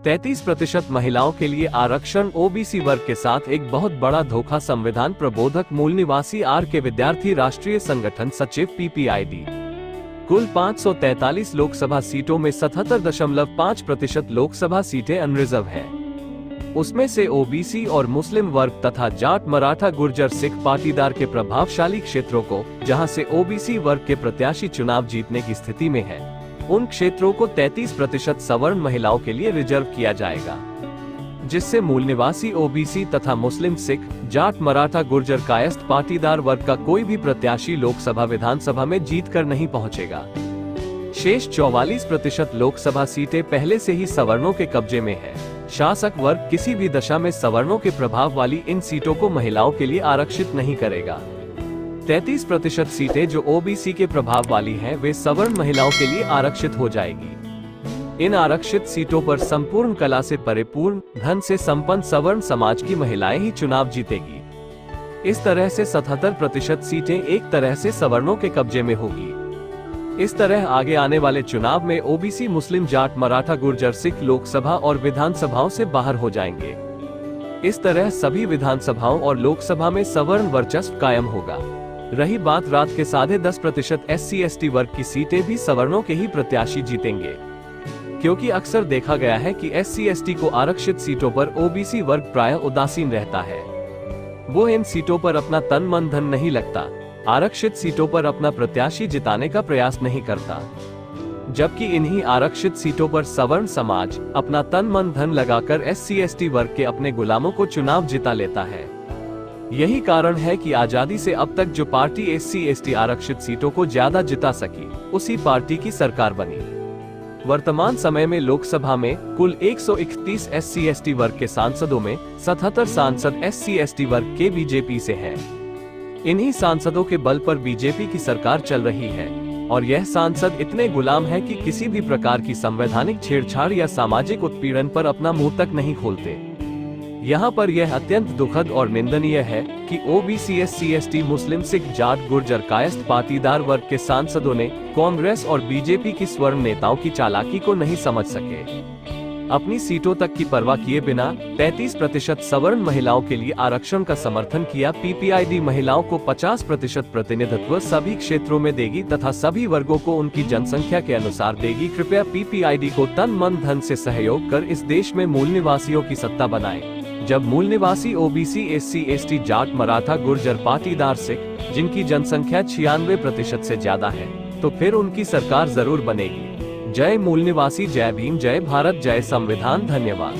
33% महिलाओं के लिए आरक्षण ओबीसी वर्ग के साथ एक बहुत बड़ा धोखा। संविधान प्रबोधक मूल निवासी आर के विद्यार्थी राष्ट्रीय संगठन सचिव पीपीआईडी। कुल 543 लोकसभा सीटों में 77.5% लोकसभा सीटें अनरिजर्व हैं। उसमें से ओबीसी और मुस्लिम वर्ग तथा जाट, मराठा, गुर्जर, सिख पाटीदार के प्रभावशाली क्षेत्रों को, जहां से ओबीसी वर्ग के प्रत्याशी चुनाव जीतने की स्थिति में हैं, उन क्षेत्रों को 33% सवर्ण महिलाओं के लिए रिजर्व किया जाएगा, जिससे मूल निवासी ओबीसी तथा मुस्लिम, सिख, जाट, मराठा, गुर्जर, कायस्थ पाटीदार वर्ग का कोई भी प्रत्याशी लोकसभा विधानसभा में जीतकर नहीं पहुंचेगा। शेष 44% लोकसभा सीटें पहले से ही सवर्णों के कब्जे में है। शासक वर्ग किसी भी दशा में सवर्णों के प्रभाव वाली इन सीटों को महिलाओं के लिए आरक्षित नहीं करेगा। 33% सीटें जो ओबीसी के प्रभाव वाली हैं, वे सवर्ण महिलाओं के लिए आरक्षित हो जाएगी। इन आरक्षित सीटों पर संपूर्ण कला से परिपूर्ण, धन से संपन्न सवर्ण समाज की महिलाएं ही चुनाव जीतेगी। इस तरह से 77% सीटें एक तरह से सवर्णों के कब्जे में होगी। इस तरह आगे आने वाले चुनाव में ओबीसी, मुस्लिम, जाट, मराठा, गुर्जर, सिख लोकसभा और विधानसभाओं से बाहर हो जाएंगे। इस तरह सभी विधानसभाओं और लोकसभा में सवर्ण वर्चस्व कायम होगा। रही बात रात के 10.5% SC/ST वर्ग की सीटें, भी सवर्णों के ही प्रत्याशी जीतेंगे, क्योंकि अक्सर देखा गया है कि SC/ST को आरक्षित सीटों पर ओबीसी वर्ग प्रायः उदासीन रहता है। वो इन सीटों पर अपना तन मन धन नहीं लगता, आरक्षित सीटों पर अपना प्रत्याशी जिताने का प्रयास नहीं करता, जबकि इन्हीं आरक्षित सीटों पर सवर्ण समाज अपना तन मन धन लगाकर SC/ST वर्ग के अपने गुलामों को चुनाव जिता लेता है। यही कारण है कि आजादी से अब तक जो पार्टी SC/ST आरक्षित सीटों को ज्यादा जिता सकी, उसी पार्टी की सरकार बनी। वर्तमान समय में लोकसभा में कुल 131 SC/ST वर्ग के सांसदों में 77 सांसद SC/ST वर्ग के बीजेपी से हैं। इन्हीं सांसदों के बल पर बीजेपी की सरकार चल रही है, और यह सांसद इतने गुलाम हैं कि किसी भी प्रकार की संवैधानिक छेड़छाड़ या सामाजिक उत्पीड़न पर अपना मुंह तक नहीं खोलते। यहाँ पर यह अत्यंत दुखद और निंदनीय है कि ओबीसी, SC/ST, मुस्लिम, सिख, जाट, गुर्जर, कायस्थ पाटीदार वर्ग के सांसदों ने कांग्रेस और बीजेपी की स्वर्ण नेताओं की चालाकी को नहीं समझ सके। अपनी सीटों तक की परवाह किए बिना 33% सवर्ण महिलाओं के लिए आरक्षण का समर्थन किया। पीपीआईडी महिलाओं को 50% प्रतिनिधित्व सभी क्षेत्रों में देगी तथा सभी वर्गों को उनकी जनसंख्या के अनुसार देगी। कृपया पीपीआईडी को तन मन धन से सहयोग कर इस देश में मूल निवासियों की सत्ता बनाएं। जब मूल निवासी ओबीसी, SC/ST, जाट, मराठा, गुर्जर, पाटीदार, सिख, जिनकी जनसंख्या 96% से ज्यादा है, तो फिर उनकी सरकार जरूर बनेगी। जय मूल निवासी, जय भीम, जय भारत, जय संविधान। धन्यवाद।